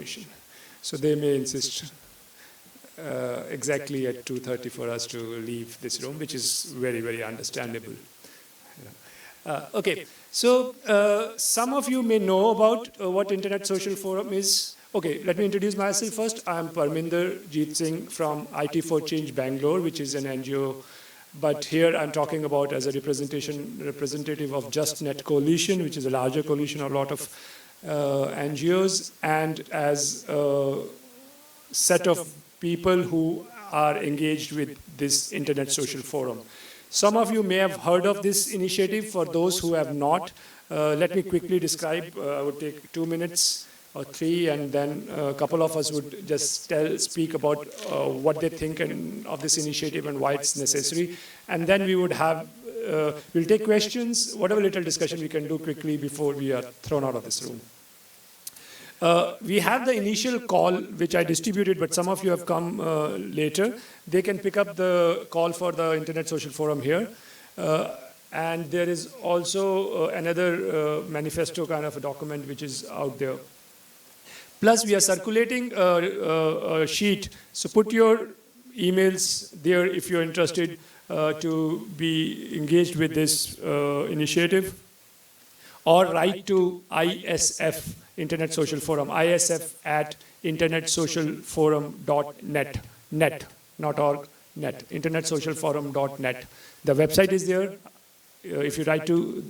Coalition. So they may insist exactly at 2:30 for us to leave this room, which is very, very understandable. Okay, so some of you may know about what Internet Social Forum is. Okay, let me introduce myself first. I'm Parminder Jeet Singh from IT for Change Bangalore, which is an NGO. But here I'm talking about as a representative of JustNet Coalition, which is a larger coalition of a lot of NGOs, and as a set of people who are engaged with this Internet Social Forum. Some of you may have heard of this initiative. For those who have not, let me quickly describe. I would take 2 minutes or 3, and then a couple of us would just speak about what they think of this initiative and why it's necessary. And then we would have, we'll take questions, whatever little discussion we can do quickly before we are thrown out of this room. We have the initial call, which I distributed, but some of you have come later. They can pick up the call for the Internet Social Forum here. And there is also another manifesto kind of a document which is out there. Plus, we are circulating a sheet. So put your emails there if you're interested to be engaged with this initiative. Or write to ISF, Internet Social Forum, ISF at internetsocialforum.net, net, not org, net, internetsocialforum.net. The website is there. If you write to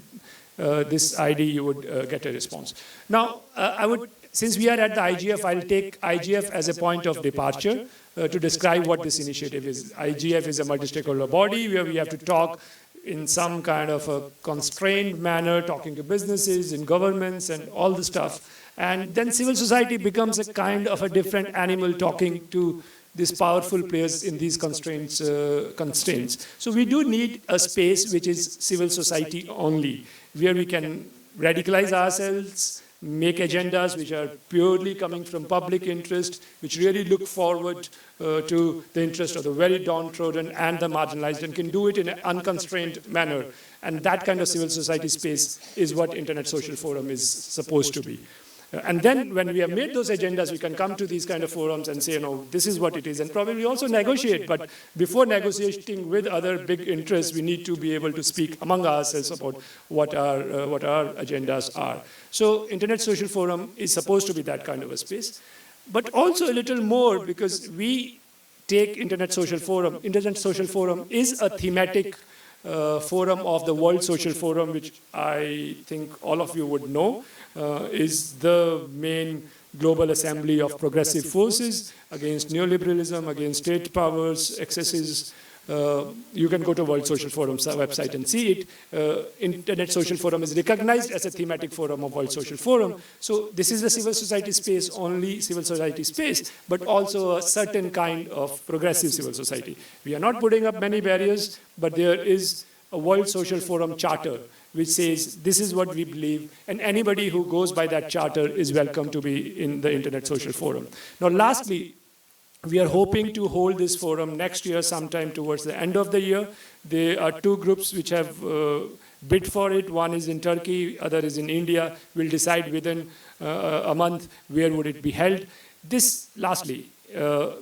this ID, you would get a response. Now, since we are at the IGF, I'll take IGF as a point of departure to describe what this initiative is. IGF is a multi-stakeholder body where we have to talk in some kind of a constrained manner, talking to businesses and governments and all the stuff. And then civil society becomes a kind of a different animal talking to these powerful players in these constraints. So we do need a space which is civil society only, where we can radicalize ourselves, make agendas which are purely coming from public interest, which really look forward to the interest of the very downtrodden and the marginalized, and can do it in an unconstrained manner. And that kind of civil society space is what Internet Social Forum is supposed to be. And then when we have made those agendas, we can come to these kind of forums and say, no, this is what it is, and probably also negotiate. But before negotiating with other big interests, we need to be able to speak among ourselves about what our agendas are. So Internet Social Forum is supposed to be that kind of a space, but also a little more, because we take Internet Social Forum. Internet Social Forum is a thematic forum of the World Social Forum, which I think all of you would know, is the main global assembly of progressive forces against neoliberalism, against state powers, excesses. You can go to World Social Forum's website and see it. Internet Social Forum is recognized as a thematic forum of World Social Forum. So this is a civil society space, only civil society space, but also a certain kind of progressive civil society. We are not putting up many barriers, but there is a World Social Forum charter which says this is what we believe, and anybody who goes by that charter is welcome to be in the Internet Social Forum. Now, lastly, we are hoping to hold this forum next year, sometime towards the end of the year. There are 2 groups which have bid for it. One is in Turkey, other is in India. We'll decide within a month where would it be held. Lastly,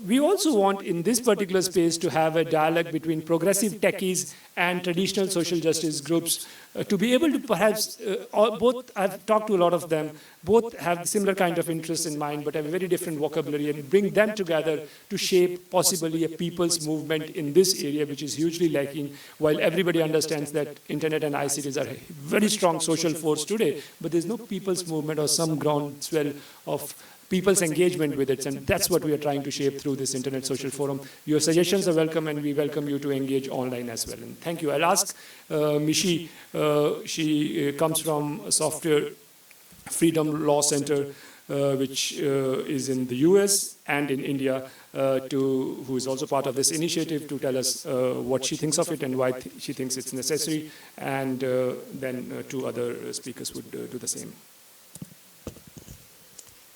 we also want in this particular space to have a dialogue between progressive techies and traditional social justice groups to be able to perhaps, both, I've talked to a lot of them, both have similar kind of interests in mind, but have a very different vocabulary, and bring them together to shape possibly a people's movement in this area, which is hugely lacking, while everybody understands that internet and ICTs are a very strong social force today, but there's no people's movement or some groundswell of people's engagement with it, and that's what we are trying to shape through this Internet Social Forum. Your suggestions are welcome, and we welcome you to engage online as well. And thank you. I'll ask Mishi, she comes from Software Freedom Law Center, which is in the US and in India, who is also part of this initiative, to tell us what she thinks of it and why she thinks it's necessary, and then 2 other speakers would do the same.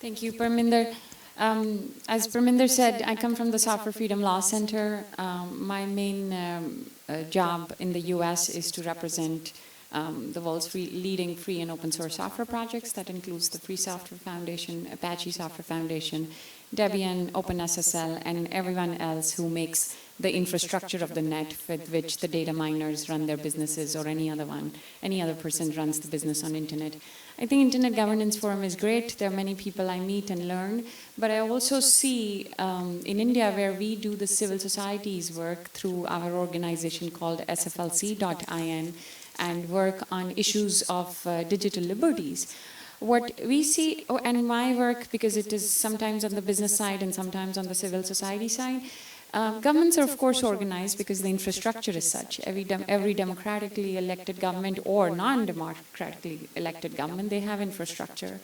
Thank you, Parminder. As Parminder said, I come from the Software Freedom Law Center. My main job in the US is to represent the world's leading free and open source software projects. That includes the Free Software Foundation, Apache Software Foundation, Debian, OpenSSL, and everyone else who makes the infrastructure of the net with which the data miners run their businesses, or any other person runs the business on internet. I think Internet Governance Forum is great. There are many people I meet and learn, but I also see in India, where we do the civil society's work through our organization called sflc.in, and work on issues of digital liberties. What we see, and my work, because it is sometimes on the business side and sometimes on the civil society side, governments are of course organized because the infrastructure is such. Every democratically elected government or non-democratically elected government, they have infrastructure.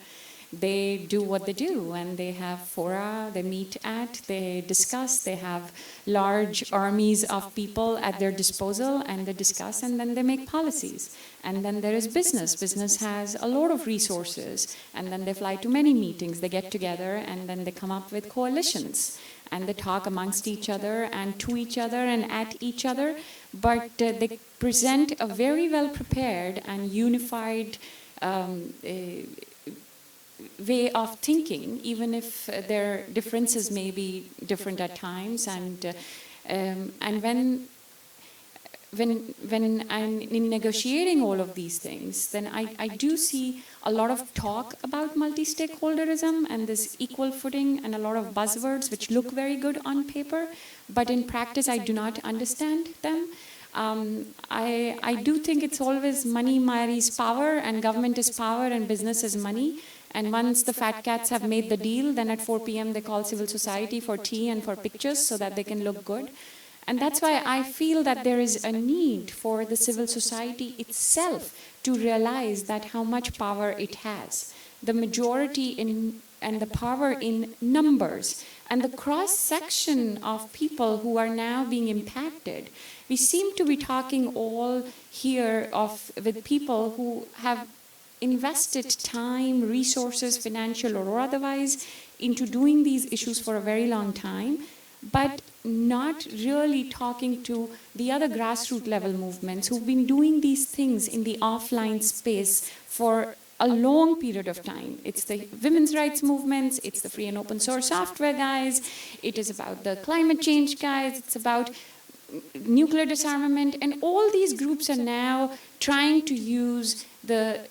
They do what they do, and they have fora, they meet at, they discuss, they have large armies of people at their disposal, and they discuss, and then they make policies. And then there is business. Business has a lot of resources, and then they fly to many meetings, they get together, and then they come up with coalitions. And they talk amongst each other and to each other and at each other, but they present a very well prepared and unified way of thinking, even if their differences may be different at times. And when I'm in negotiating all of these things, then I do see a lot of talk about multi-stakeholderism and this equal footing, and a lot of buzzwords which look very good on paper, but in practice I do not understand them. I do think it's always money marries power, and government is power and business is money. And once the fat cats have made the deal, then at 4 p.m. they call civil society for tea and for pictures so that they can look good. And that's why I feel that there is a need for the civil society itself to realize that how much power it has. The majority and the power in numbers, and the cross-section of people who are now being impacted. We seem to be talking all here with people who have invested time, resources, financial or otherwise, into doing these issues for a very long time, but not really talking to the other grassroots level movements who've been doing these things in the offline space for a long period of time. It's the women's rights movements, it's the free and open source software guys, it is about the climate change guys, it's about nuclear disarmament, and all these groups are now trying to use the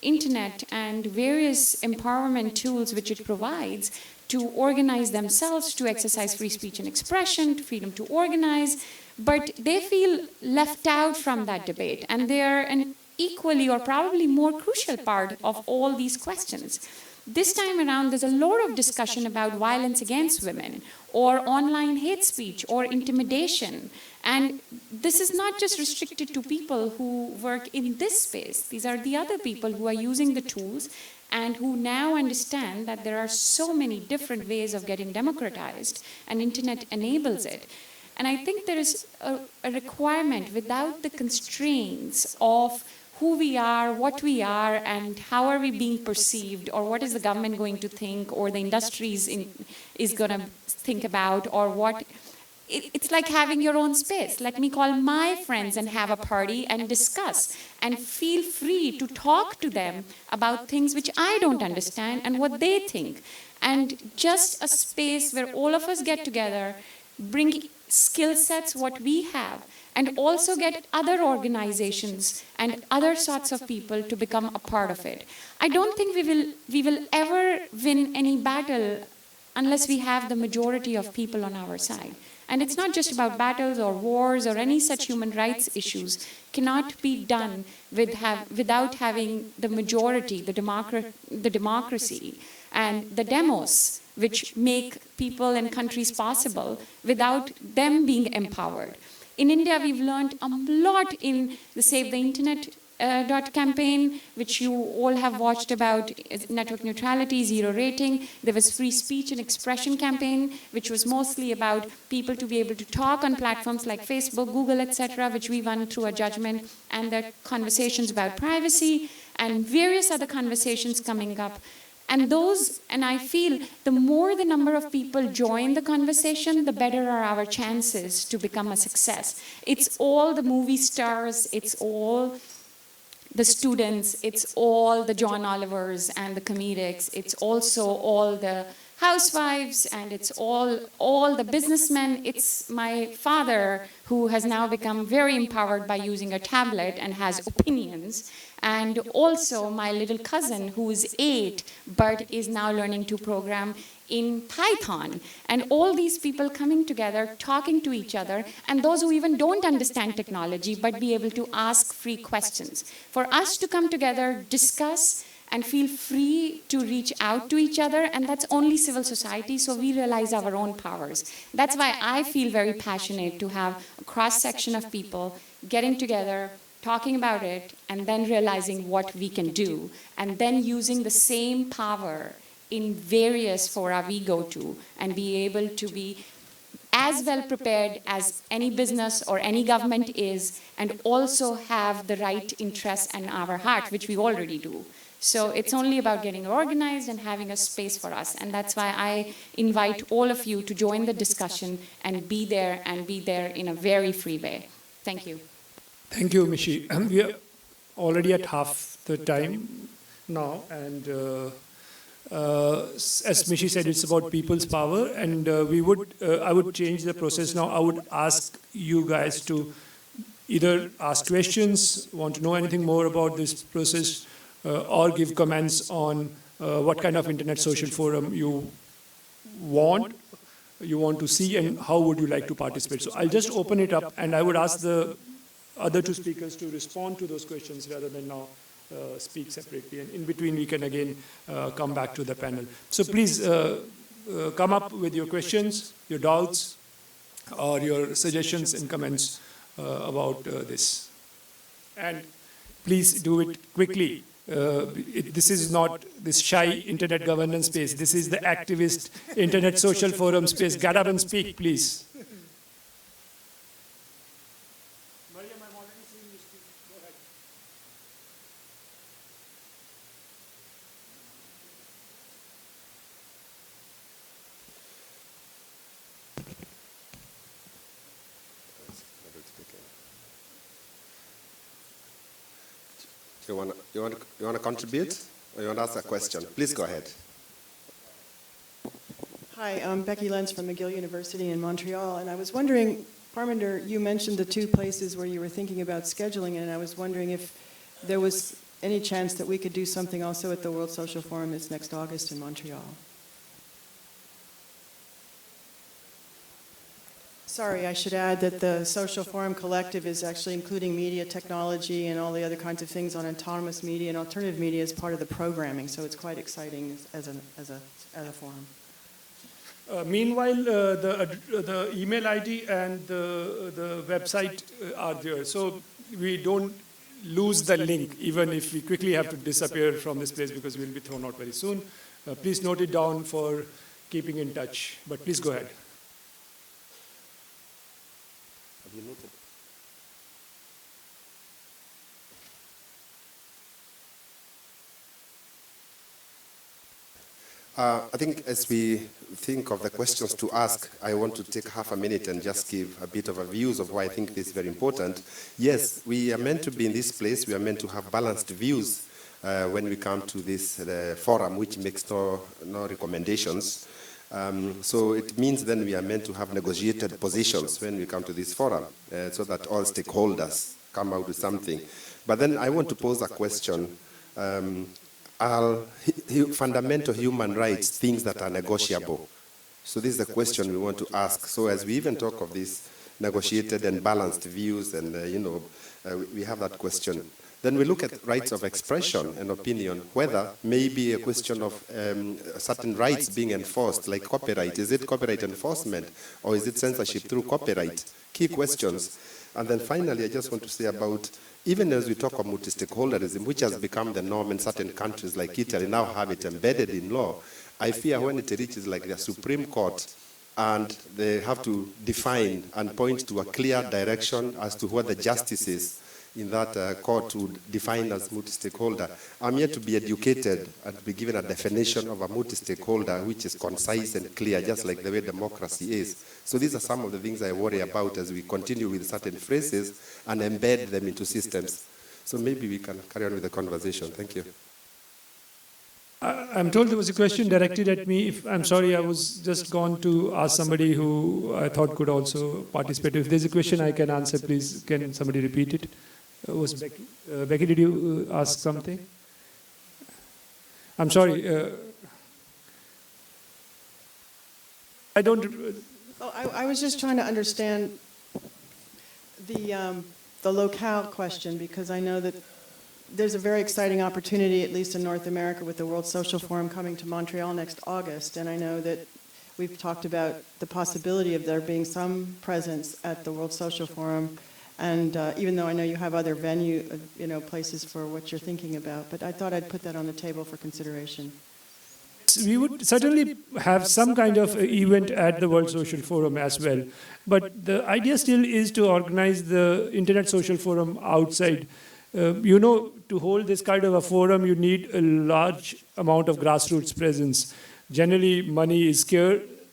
internet and various empowerment tools which it provides to organize themselves, to exercise free speech and expression, to freedom to organize, but they feel left out from that debate, and they are an equally or probably more crucial part of all these questions. This time around, there's a lot of discussion about violence against women, or online hate speech, or intimidation. And this is not just restricted to people who work in this space. These are the other people who are using the tools and who now understand that there are so many different ways of getting democratized, and internet enables it. And I think there is a requirement, without the constraints of who we are, what we are, and how are we being perceived, or what is the government going to think, or the industry is going to think about, or what. It's like having your own space. Let me call my friends and have a party and discuss, and feel free to talk to them about things which I don't understand and what they think. And just a space where all of us get together, bring skill sets, what we have, and also get other organizations and other sorts of people to become a part of it. I don't think we will ever win any battle unless we have the majority of people on our side. And it's not just about battles or wars or any such human rights issues. Cannot be done without having the majority, the democracy, and the demos, which make people and countries possible, without them being empowered. In India, we've learned a lot in the Save the Internet campaign, which you all have watched about network neutrality, zero rating. There was free speech and expression campaign, which was mostly about people to be able to talk on platforms like Facebook, Google, etc., which we won through a judgment, and there are conversations about privacy and various other conversations coming up. And I feel the more the number of people join the conversation, the better are our chances to become a success. It's all the movie stars, it's all the students, it's all the John Olivers and the comedics, it's also all the housewives, and it's all the businessmen. It's my father, who has now become very empowered by using a tablet and has opinions, and also my little cousin, who is 8 but is now learning to program in Python. And all these people coming together, talking to each other, and those who even don't understand technology but be able to ask free questions. For us to come together, discuss, and feel free to reach out to each other, and that's only civil society, so we realize our own powers. That's why I feel very passionate to have a cross-section of people getting together, talking about it, and then realizing what we can do, and then using the same power in various fora we go to, and be able to be as well prepared as any business or any government is, and also have the right interests in our heart, which we already do. So it's only about getting organized and having a space for us. And that's why I invite all of you to join the discussion and be there in a very free way. Thank you. Thank you, Mishi. We are already at half the time now, and as Mishi said, it's about people's power, and I would change the process now. I would ask you guys to either ask questions, want to know anything more about this process, or give comments on what kind of internet social forum you want to see, and how would you like to participate. So I'll just open it up, and I would ask the other 2 speakers to respond to those questions rather than now speak separately. And in between, we can again come back to the panel. So please come up with your questions, your doubts, or your suggestions and comments about this. And please do it quickly. This is not this shy internet governance space. This is the activist internet social forum space. Get up and speak, please. Mariam, I'm already seeing you speak. Go ahead. You want to contribute, or you want to ask a question? Please go ahead. Hi, I'm Becky Lenz from McGill University in Montreal, and I was wondering, Parminder, you mentioned the 2 places where you were thinking about scheduling, and I was wondering if there was any chance that we could do something also at the World Social Forum that's next August in Montreal. Sorry, I should add that the Social Forum Collective is actually including media technology and all the other kinds of things on autonomous media and alternative media as part of the programming, so it's quite exciting as a forum. Meanwhile, the email ID and the website are there, so we don't lose the link, even if we quickly have to disappear from this place because we'll be thrown out very soon. Please note it down for keeping in touch, but please go ahead. Have you noted? I think as we think of the questions to ask, I want to take half a minute and just give a bit of a views of why I think this is very important. Yes, we are meant to be in this place. We are meant to have balanced views when we come to this forum, which makes no recommendations. So it means then we are meant to have negotiated positions when we come to this forum, so that all stakeholders come out with something. But then I want to pose a question. Are fundamental human rights things that are negotiable? So this is the question we want to ask. So as we even talk of these negotiated and balanced views, and we have that question. Then we look at rights of expression and opinion, whether maybe a question of certain rights being enforced, like copyright. Is it copyright enforcement, or is it censorship through copyright? Key questions. And then finally, I just want to say about, even as we talk of multi-stakeholderism, which has become the norm in certain countries like Italy, now have it embedded in law, I fear when it reaches like the Supreme Court, and they have to define and point to a clear direction as to what the justice is, in that court would define as multi-stakeholder. I'm here to be educated and be given a definition of a multi-stakeholder which is concise and clear, just like the way democracy is. So these are some of the things I worry about as we continue with certain phrases and embed them into systems. So maybe we can carry on with the conversation. Thank you. I'm told there was a question directed at me. I'm sorry, I was just gone to ask somebody who I thought could also participate. If there's a question I can answer, please, can somebody repeat it? Was Becky? Becky, did you ask something? I'm sorry. I don't... Oh, I was just trying to understand the locale question, because I know that there's a very exciting opportunity, at least in North America, with the World Social Forum coming to Montreal next August. And I know that we've talked about the possibility of there being some presence at the World Social Forum. And even though I know you have other places for what you're thinking about, but I thought I'd put that on the table for consideration. We would certainly have some kind of event at the World Social Forum as well. But the idea still is to organize the Internet Social Forum outside. To hold this kind of a forum, you need a large amount of grassroots presence. Generally, money is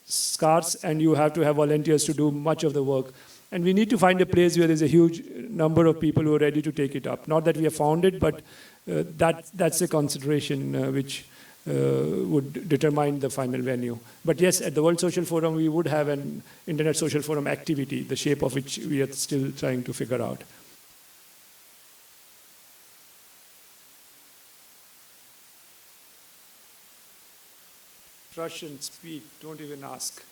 scarce, and you have to have volunteers to do much of the work. And we need to find a place where there's a huge number of people who are ready to take it up. Not that we have found it, but that's a consideration which would determine the final venue. But yes, at the World Social Forum, we would have an Internet Social Forum activity, the shape of which we are still trying to figure out. Russian, speak, don't even ask.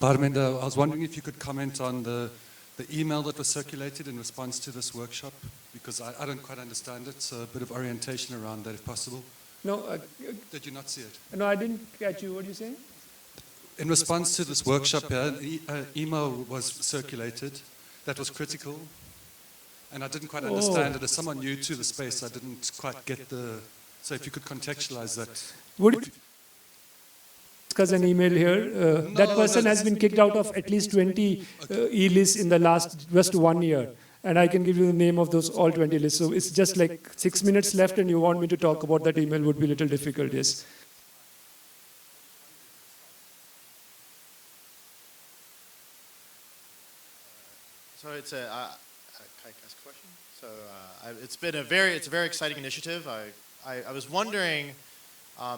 Parminder, I was wondering if you could comment on the email that was circulated in response to this workshop, because I don't quite understand it, so a bit of orientation around that if possible. No. Did you not see it? No, I didn't catch you. What are you saying? In response to this workshop, an email was circulated that was critical. And I didn't quite understand it. As someone new to the space, I didn't quite get the... So if you could contextualize that. Would it discuss an email here? That person has been kicked out of at least 20 e-lists in the last just 1 year. And I can give you the name of those all 20 lists. So it's just like 6 minutes left and you want me to talk about that email would be a little difficult, yes. So it's a... Can I ask a question? So it's a very exciting initiative. I was wondering,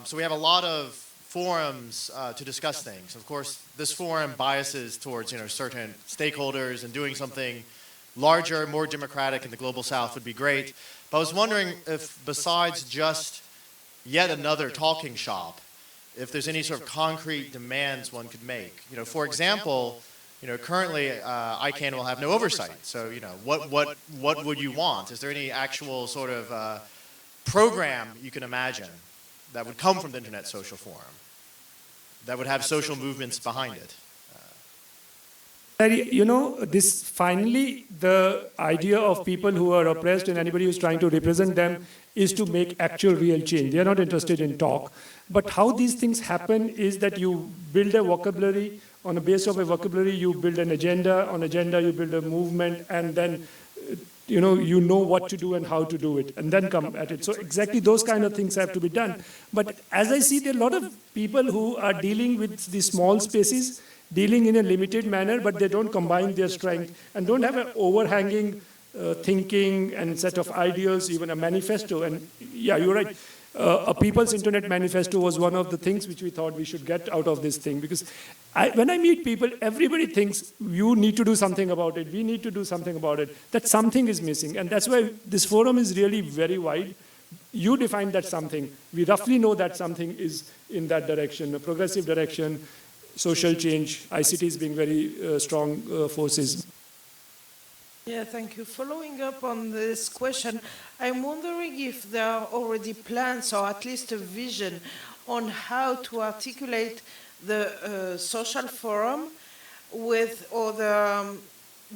so we have a lot of forums to discuss things. Of course, this forum biases towards certain stakeholders, and doing something larger, more democratic in the global south would be great. But I was wondering if, besides just yet another talking shop, if there's any sort of concrete demands one could make. For example, currently ICANN will have no oversight. So, what would you want? Is there any actual sort of program you can imagine that would come from the Internet Social Forum that would have social movements behind it? This finally, the idea of people who are oppressed and anybody who's trying to represent them is to make actual real change. They are not interested in talk. But how these things happen is that you build a vocabulary. On the basis of a vocabulary, you build an agenda. On agenda, you build a movement. And then, you know what to do and how to do it. And then come at it. So exactly those kind of things have to be done. But as I see, there are a lot of people who are dealing with these small spaces, dealing in a limited manner, but they don't combine their strength and don't have an overhanging thinking and set of ideals, even a manifesto. And yeah, you're right. A People's Internet Manifesto was one of the things which we thought we should get out of this thing. Because when I meet people, everybody thinks you need to do something about it. We need to do something about it. That something is missing. And that's why this forum is really very wide. You define that something. We roughly know that something is in that direction, a progressive direction, social change, ICTs being very strong forces. Yeah, thank you. Following up on this question, I'm wondering if there are already plans or at least a vision on how to articulate the social forum with other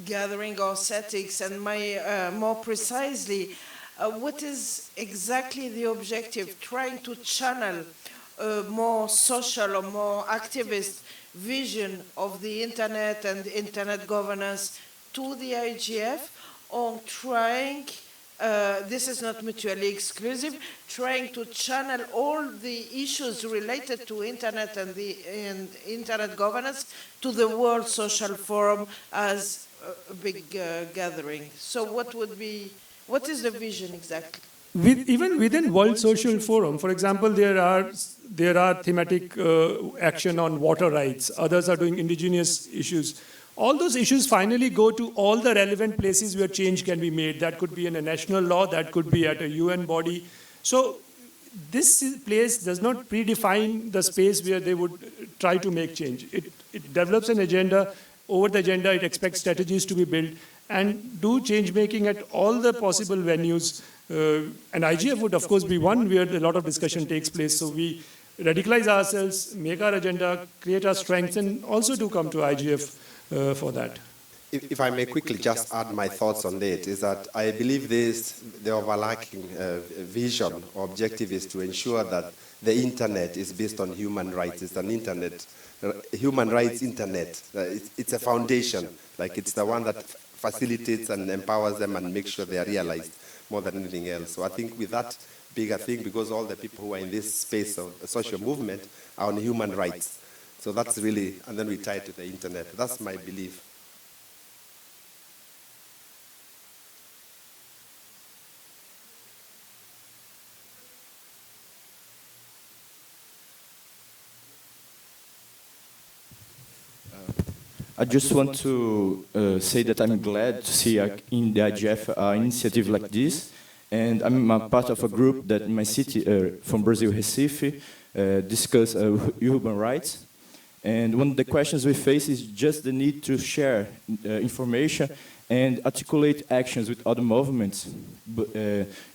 gathering or settings, and more precisely, what is exactly the objective? Trying to channel more social or more activist vision of the internet and internet governance to the IGF on trying, this is not mutually exclusive, trying to channel all the issues related to internet and internet governance to the World Social Forum as a big gathering. So what is the vision exactly? Even within World Social Forum, for example, there are thematic action on water rights. Others are doing indigenous issues. All those issues finally go to all the relevant places where change can be made. That could be in a national law, that could be at a UN body. So this place does not predefine the space where they would try to make change. It develops an agenda. Over the agenda, it expects strategies to be built and do change making at all the possible venues. And IGF would, of course, be one where a lot of discussion takes place. So we radicalize ourselves, make our agenda, create our strengths, and also do come to IGF for that. If I may quickly just add my thoughts on it, is that I believe the overarching vision or objective is to ensure that the internet is based on human rights. It's an internet, human rights internet. It's a foundation, like it's the one that facilitates and empowers them and makes sure they are realized more than anything else. So I think with that bigger thing, because all the people who are in this space of social movement are on human rights. So that's really, and then we tie it to the internet. That's my belief. I just want to say that I'm glad to see in the IGF initiative like this, and I'm a part of a group that in my city, from Brazil, Recife, discuss human rights. And one of the questions we face is just the need to share information and articulate actions with other movements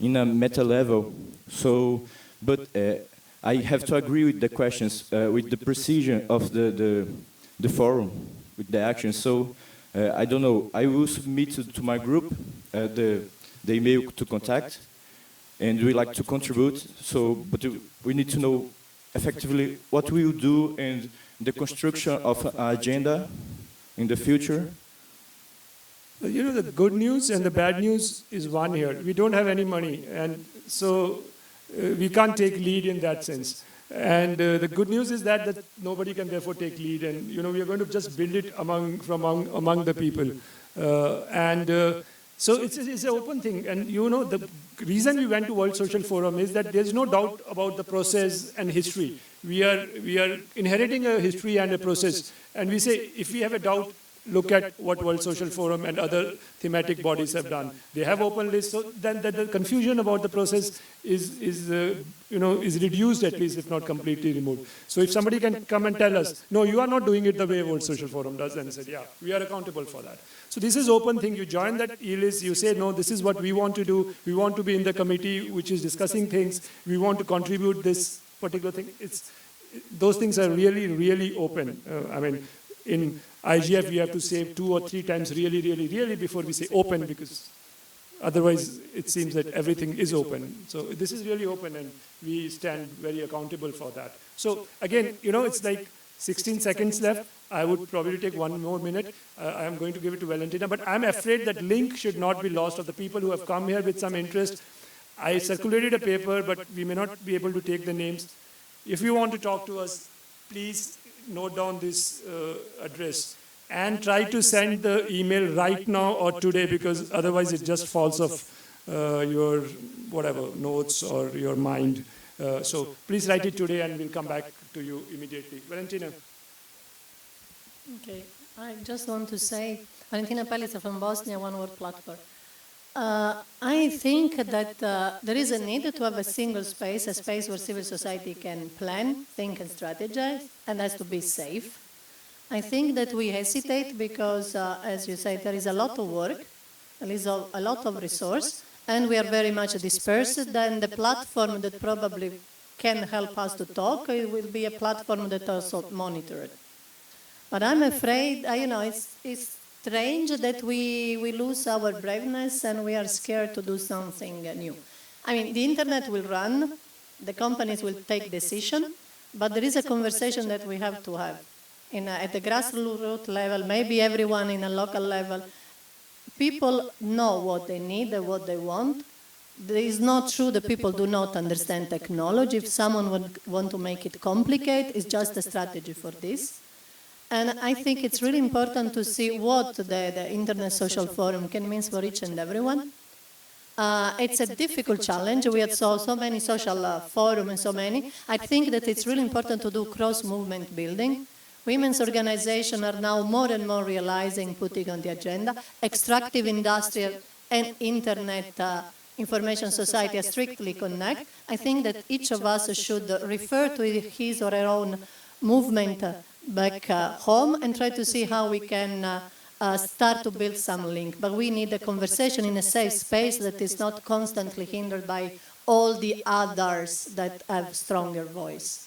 in a meta level. So, but I have to agree with the questions, with the precision of the forum, with the action. So I don't know, I will submit to my group the email to contact, and we like to contribute. So, but we need to know effectively what we will do and the construction of an agenda in the future. You know, the good news and the bad news is one here. We don't have any money, and so we can't take lead in that sense. And the good news is that nobody can therefore take lead, and you know, we are going to just build it among the people. So it's an open thing, and you know, the reason we went to World Social Forum is that there's no doubt about the process and history. We are inheriting a history and a process, and we say if we have a doubt, look at what World Social Forum and other thematic bodies have done. They have open lists, so then the confusion about the process is reduced, at least, if not completely removed. So if somebody can come and tell us, no, you are not doing it the way World Social Forum does, then said, yeah, we are accountable for that. So this is open thing. You join that e-list, you say, no, this is what we want to do. We want to be in the committee which is discussing things. We want to contribute this particular thing. Those things are really, really open. I mean, in IGF, we have to say 2 or 3 times really, really, really before we say open, because otherwise it seems that everything is open. So this is really open, and we stand very accountable for that. So again, you know, it's like 16 seconds left. I would probably take 1 more minute. I am going to give it to Valentina, but I'm afraid that link should not be lost of the people who have come here with some interest. I circulated a paper, but we may not be able to take the names. If you want to talk to us, please note down this address and try to send the email right now or today, because otherwise it just falls off your whatever notes or your mind. So please write it today, and we'll come back to you immediately. Valentina. Okay, I just want to say, Valentina Pelica from Bosnia, One World Platform. I think that there is a need to have a single space, a space where civil society can plan, think and strategize, and has to be safe. I think that we hesitate because, as you say, there is a lot of work, there is a lot of resource, and we are very much dispersed. Then the platform that probably can help us to talk, it will be a platform that also monitored. But I'm afraid, it's strange that we lose our braveness and we are scared to do something new. I mean, the internet will run, the companies will take decision, but there is a conversation that we have to have. at the grassroots level, maybe everyone in a local level, people know what they need and what they want. It is not true that people do not understand technology. If someone would want to make it complicated, it's just a strategy for this. And I think it's really important to see what the Internet Social Forum can mean for each and everyone. It's a difficult challenge. We had so many social forums and so many. I think that it's really important to do cross-movement building. Women's organizations are now more and more realizing, putting on the agenda, extractive industrial and Internet information society are strictly connect. I think that each of us should refer to his or her own movement back home and try to see how we can start to build some link. But we need a conversation in a safe space that is not constantly hindered by all the others that have stronger voice.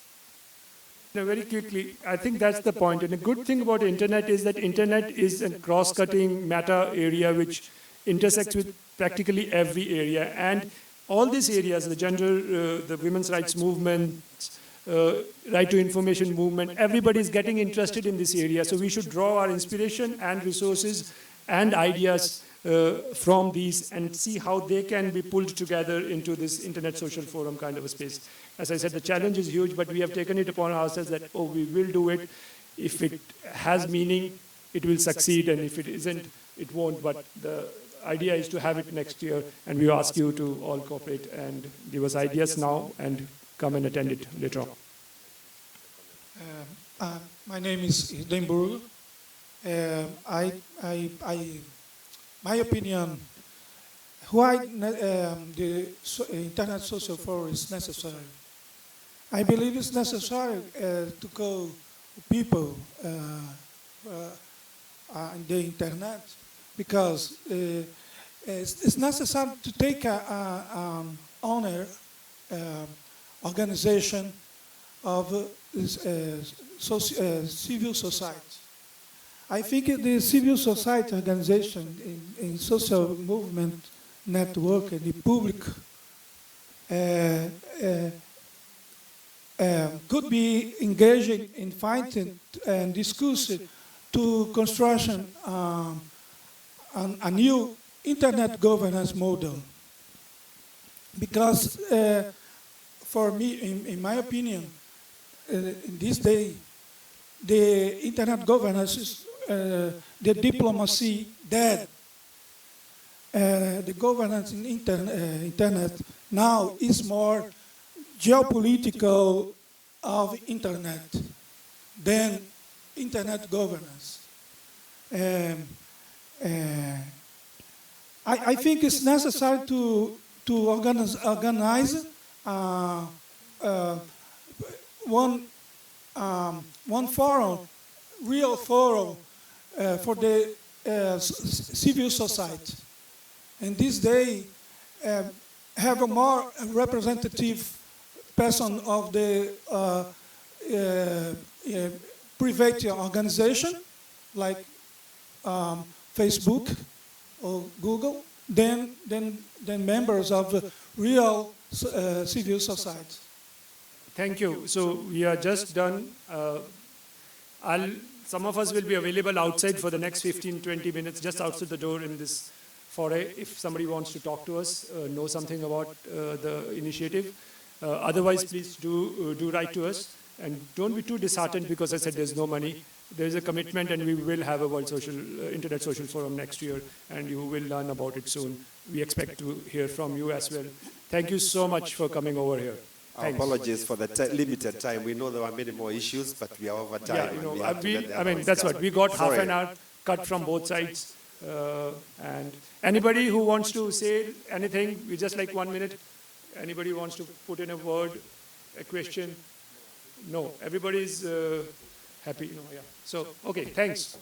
No, very quickly, I think that's the point. And a good thing about internet is that internet is a cross-cutting meta area which intersects with practically every area. And all these areas, the gender, the women's rights movement, right to information movement, everybody is getting interested in this area. So we should draw our inspiration and resources and ideas from these and see how they can be pulled together into this Internet Social Forum kind of a space. As I said, the challenge is huge, but we have taken it upon ourselves that, oh, we will do it. If it has meaning, it will succeed, and if it isn't, it won't. But the idea is to have it next year, and we ask you to all cooperate and give us ideas now and come and attend it later on. My name is Demburu. My opinion, why the Internet Social Forum is necessary. I believe it's necessary to go people on the Internet because it's necessary to take an owner organization of civil society. I think the civil society organization in social movement network and the public could be engaging in fighting and discussing to construction a new internet governance model. Because for me, in my opinion, in this day, the internet governance is the diplomacy dead. The governance in internet now is more geopolitical of internet than internet governance. I think it's necessary to organize one forum, real forum for the civil society. And this day have a more representative person of the private organization, like Facebook or Google, than members of the real civil society. Thank you. So we are just done. Some of us will be available outside for the next 15-20 minutes, just outside the door in this foray, if somebody wants to talk to us, know something about the initiative. Otherwise, please do write to us. And don't be too disheartened because I said there's no money. There is a commitment, and we will have a Internet Social Forum next year, and you will learn about it soon. We expect to hear from you as well. Thank you so much for coming over here. Our apologies for the limited time. We know there are many more issues, but we are over time. Yeah, you know, I mean, that's what. We got half an hour cut from both sides. And anybody who wants to say anything, we just like 1 minute. Anybody wants to put in a word, a question? No, everybody's happy. No, yeah. So, okay, thanks.